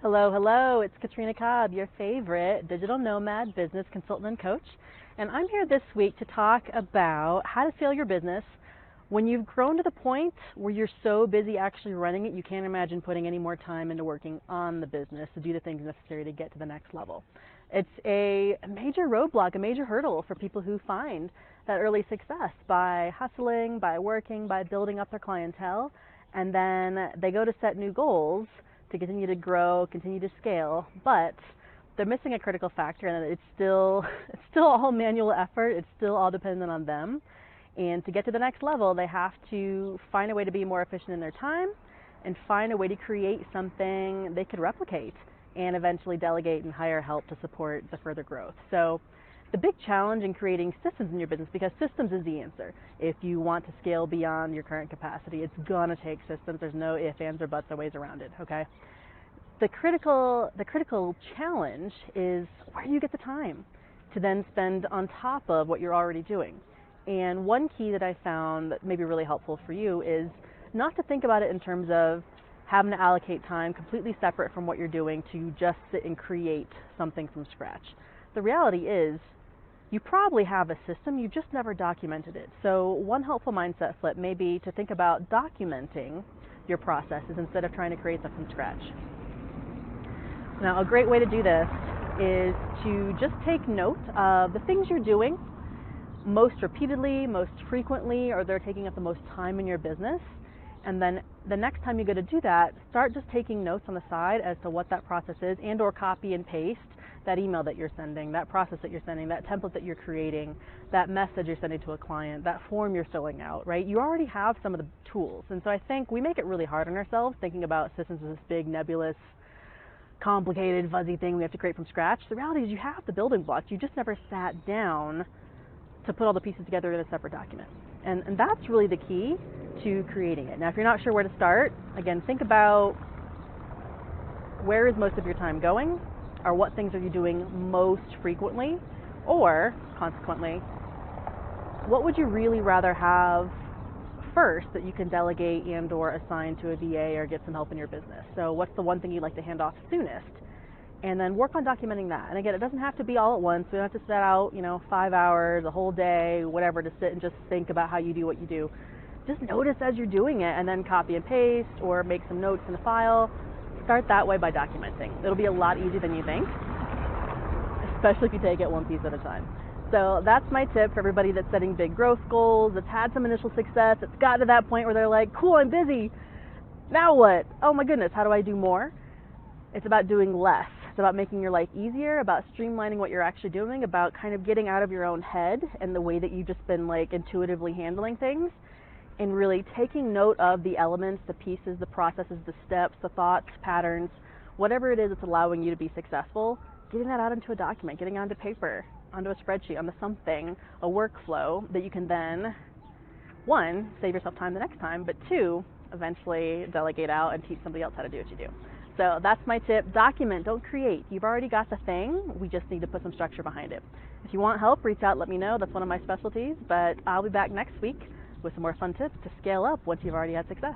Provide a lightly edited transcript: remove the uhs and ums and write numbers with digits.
Hello, hello. It's Katrina Cobb, your favorite digital nomad business consultant and coach. And I'm here this week to talk about how to scale your business when you've grown to the point where you're so busy actually running it, you can't imagine putting any more time into working on the business to do the things necessary to get to the next level. It's a major roadblock, a major hurdle for people who find that early success by hustling, by working, by building up their clientele, and then they go to set new goals to continue to grow, continue to scale, but they're missing a critical factor, and it's still all manual effort. It's still all dependent on them. And to get to the next level, they have to find a way to be more efficient in their time and find a way to create something they could replicate and eventually delegate and hire help to support the further growth. So the big challenge in creating systems in your business, because systems is the answer. If you want to scale beyond your current capacity, it's gonna take systems. There's no ifs, ands, or buts or ways around it, okay? The critical challenge is, where do you get the time to then spend on top of what you're already doing? And one key that I found that may be really helpful for you is not to think about it in terms of having to allocate time completely separate from what you're doing to just sit and create something from scratch. The reality is, you probably have a system, you've just never documented it. So one helpful mindset flip may be to think about documenting your processes instead of trying to create them from scratch. Now, a great way to do this is to just take note of the things you're doing most repeatedly, most frequently, or they're taking up the most time in your business. And then the next time you go to do that, start just taking notes on the side as to what that process is, and or copy and paste that email that you're sending, that process that you're sending, that template that you're creating, that message you're sending to a client, that form you're filling out, right? You already have some of the tools. And so I think we make it really hard on ourselves thinking about systems as this big, nebulous, complicated, fuzzy thing we have to create from scratch. The reality is you have the building blocks. You just never sat down to put all the pieces together in a separate document. And that's really the key to creating it. Now, if you're not sure where to start, again, think about where is most of your time going, or what things are you doing most frequently, or consequently, what would you really rather have first that you can delegate and or assign to a VA or get some help in your business? So what's the one thing you'd like to hand off soonest? And then work on documenting that. And again, it doesn't have to be all at once. We don't have to set out, 5 hours, a whole day, whatever, to sit and just think about how you do what you do. Just notice as you're doing it, and then copy and paste or make some notes in a file. Start that way by documenting. It'll be a lot easier than you think, especially if you take it one piece at a time. So that's my tip for everybody that's setting big growth goals, that's had some initial success, that's gotten to that point where they're like, cool, I'm busy. Now what? Oh my goodness, how do I do more? It's about doing less. It's about making your life easier, about streamlining what you're actually doing, about kind of getting out of your own head and the way that you've just been intuitively handling things, and really taking note of the elements, the pieces, the processes, the steps, the thoughts, patterns, whatever it is that's allowing you to be successful, getting that out into a document, getting onto paper, onto a spreadsheet, onto something, a workflow that you can then, one, save yourself time the next time, but two, eventually delegate out and teach somebody else how to do what you do. So that's my tip. Document, don't create. You've already got the thing. We just need to put some structure behind it. If you want help, reach out, let me know. That's one of my specialties, but I'll be back next week with some more fun tips to scale up once you've already had success.